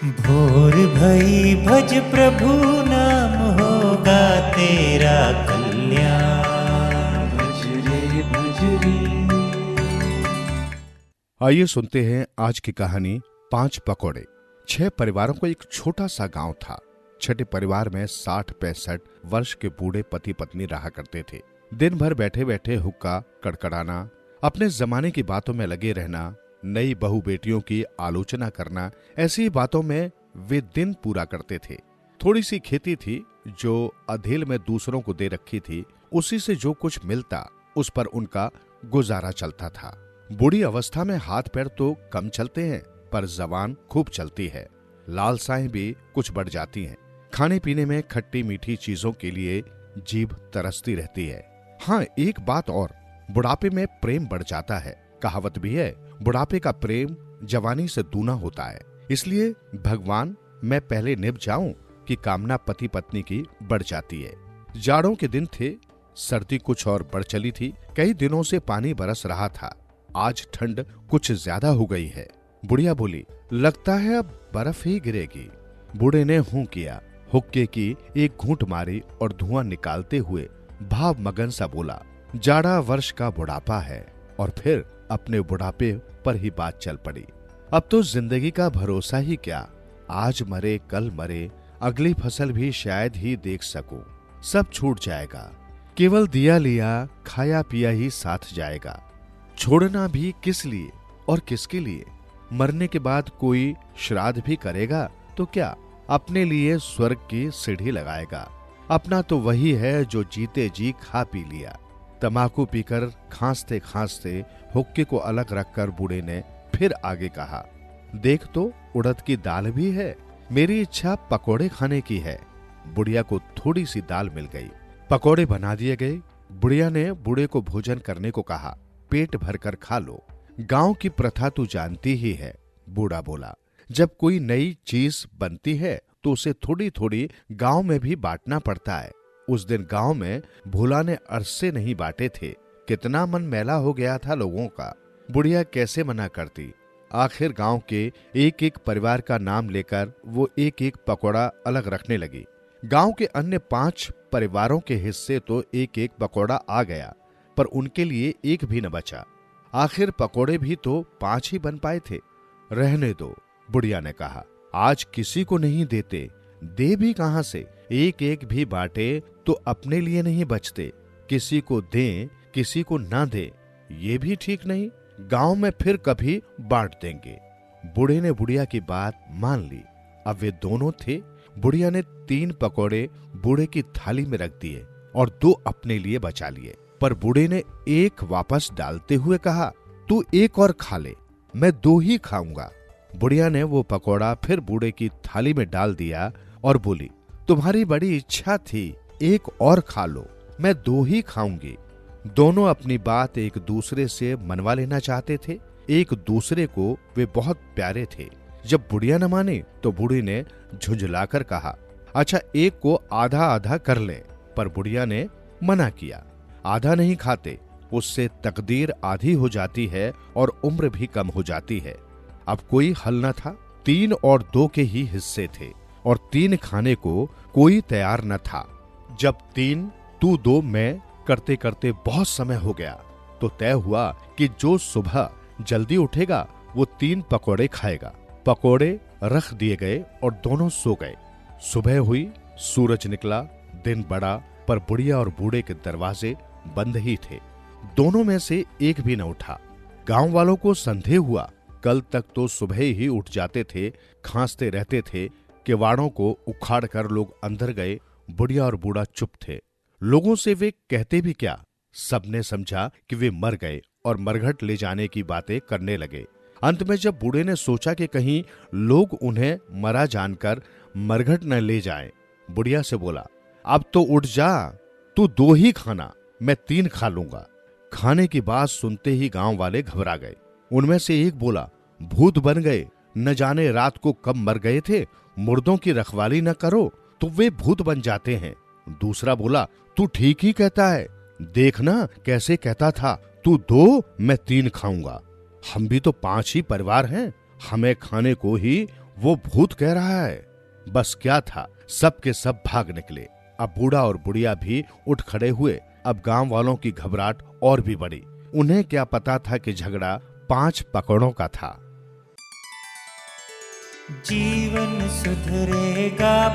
भोर भई भज प्रभु नाम होगा तेरा कल्याण। भज रे भज रे। आइए सुनते हैं आज की कहानी 5 पकौड़े। 6 परिवारों को एक छोटा सा गांव था। छठे परिवार में 60-65 वर्ष के बूढ़े पति पत्नी रहा करते थे। दिन भर बैठे बैठे हुक्का कड़कड़ाना, अपने जमाने की बातों में लगे रहना, नई बहू बेटियों की आलोचना करना, ऐसी बातों में वे दिन पूरा करते थे। थोड़ी सी खेती थी जो अधेल में दूसरों को दे रखी थी, उसी से जो कुछ मिलता उस पर उनका गुजारा चलता था। बूढ़ी अवस्था में हाथ पैर तो कम चलते हैं पर जबान खूब चलती है। लालसाएं भी कुछ बढ़ जाती हैं। खाने पीने में खट्टी मीठी चीजों के लिए जीभ तरसती रहती है। हाँ, एक बात और, बुढ़ापे में प्रेम बढ़ जाता है। कहावत भी है, बुढ़ापे का प्रेम जवानी से दूना होता है। इसलिए भगवान मैं पहले निभ जाऊं कि कामना पति पत्नी की बढ़ जाती है। जाड़ों के दिन थे, सर्दी कुछ और बढ़ चली थी। कई दिनों से पानी बरस रहा था। आज ठंड कुछ ज्यादा हो गई है। बुढ़िया बोली, लगता है अब बर्फ ही गिरेगी। बूढ़े ने हूं किया, हुक्के की एक घूंट मारी और धुआं निकालते हुए भाव मगन सा बोला, जाड़ा वर्ष का बुढ़ापा है। और फिर अपने बुढ़ापे पर ही बात चल पड़ी। अब तो जिंदगी का भरोसा ही क्या, आज मरे कल मरे, अगली फसल भी शायद ही देख सकूं। सब छूट जाएगा, केवल दिया लिया खाया पिया ही साथ जाएगा। छोड़ना भी किस लिए और किसके लिए? मरने के बाद कोई श्राद्ध भी करेगा तो क्या अपने लिए स्वर्ग की सीढ़ी लगाएगा? अपना तो वही है जो जीते जी खा पी लिया। तंबाकू पीकर खांसते खांसते हुक्के को अलग रखकर बूढ़े ने फिर आगे कहा, देख तो उड़द की दाल भी है। मेरी इच्छा पकोड़े खाने की है। बुढ़िया को थोड़ी सी दाल मिल गई। पकोड़े बना दिए गए। बुढ़िया ने बूढ़े को भोजन करने को कहा, पेट भरकर खा लो। गांव की प्रथा तू जानती ही है। बूढ़ा बोला, जब कोई नई चीज बनती है तो उसे थोड़ी थोड़ी गांव में भी बांटना पड़ता है। उस दिन गांव में भोला ने अरसे नहीं बांटे थे। कितना मन मैला हो गया था लोगों का। बुढ़िया कैसे मना करती? आखिर गांव के एक एक परिवार का नाम लेकर वो एक एक पकौड़ा अलग रखने लगी। गांव के अन्य 5 परिवारों के हिस्से तो एक एक पकौड़ा आ गया, पर उनके लिए एक भी न बचा। आखिर पकौड़े भी तो 5 ही बन पाए थे। रहने दो, बुढ़िया ने कहा, आज किसी को नहीं देते, दे भी कहां से? एक एक भी बांटे तो अपने लिए नहीं बचते। किसी को दें, किसी को ना दे, ये भी ठीक नहीं। गांव में फिर कभी बांट देंगे। बूढ़े ने बुढ़िया की बात मान ली। अब वे दोनों थे। बुढ़िया ने 3 पकौड़े बूढ़े की थाली में रख दिए और 2 अपने लिए बचा लिए। पर बूढ़े ने एक वापस डालते हुए कहा, तू एक और खा ले, मैं 2 ही खाऊंगा। बुढ़िया ने वो पकौड़ा फिर बूढ़े की थाली में डाल दिया और बोली, तुम्हारी बड़ी इच्छा थी, एक और खा लो, मैं 2 ही खाऊंगी। दोनों अपनी बात एक दूसरे से मनवा लेना चाहते थे। एक दूसरे को वे बहुत प्यारे थे। जब बुढ़िया न माने तो बूढ़ी ने झुंझलाकर कहा, अच्छा एक को आधा आधा कर ले। पर बुढ़िया ने मना किया, आधा नहीं खाते, उससे तकदीर आधी हो जाती है और उम्र भी कम हो जाती है। अब कोई हल न था। 3 और 2 के ही हिस्से थे और 3 खाने को कोई तैयार न था। जब 3 तू 2 मैं करते करते बहुत समय हो गया तो तय हुआ कि जो सुबह जल्दी उठेगा वो 3 पकौड़े खाएगा। पकौड़े रख दिए गए और दोनों सो गए। सुबह हुई, सूरज निकला, दिन बढ़ा, पर बुढ़िया और बूढ़े के दरवाजे बंद ही थे। दोनों में से एक भी न उठा। गांव वालों को संदेह हुआ। कल तक तो सुबह ही उठ जाते थे, खांसते रहते थे। किवाड़ों को उखाड़ कर लोग अंदर गए। बुढ़िया और बूढ़ा चुप थे। लोगों से वे कहते भी क्या? सबने समझा कि वे मर गए और मरघट ले जाने की बातें करने लगे। अंत में जब बूढ़े ने सोचा कि कहीं लोग उन्हें मरा जानकर मरघट न ले जाएं, बुढ़िया से बोला, अब तो उठ जा, तू 2 ही खाना, मैं 3 खा लूंगा। खाने की बात सुनते ही गांव वाले घबरा गए। उनमें से एक बोला, भूत बन गए, न जाने रात को कब मर गए थे। मुर्दों की रखवाली न करो तो वे भूत बन जाते हैं। दूसरा बोला, तू ठीक ही कहता है, देखना कैसे कहता था, तू 2 मैं 3 खाऊंगा। हम भी तो 5 ही परिवार हैं, हमें खाने को ही वो भूत कह रहा है। बस क्या था, सब के सब भाग निकले। अब बूढ़ा और बुढ़िया भी उठ खड़े हुए। अब गांव वालों की घबराहट और भी बढ़ी। उन्हें क्या पता था कि झगड़ा 5 पकड़ों का था। जीवन सुधरेगा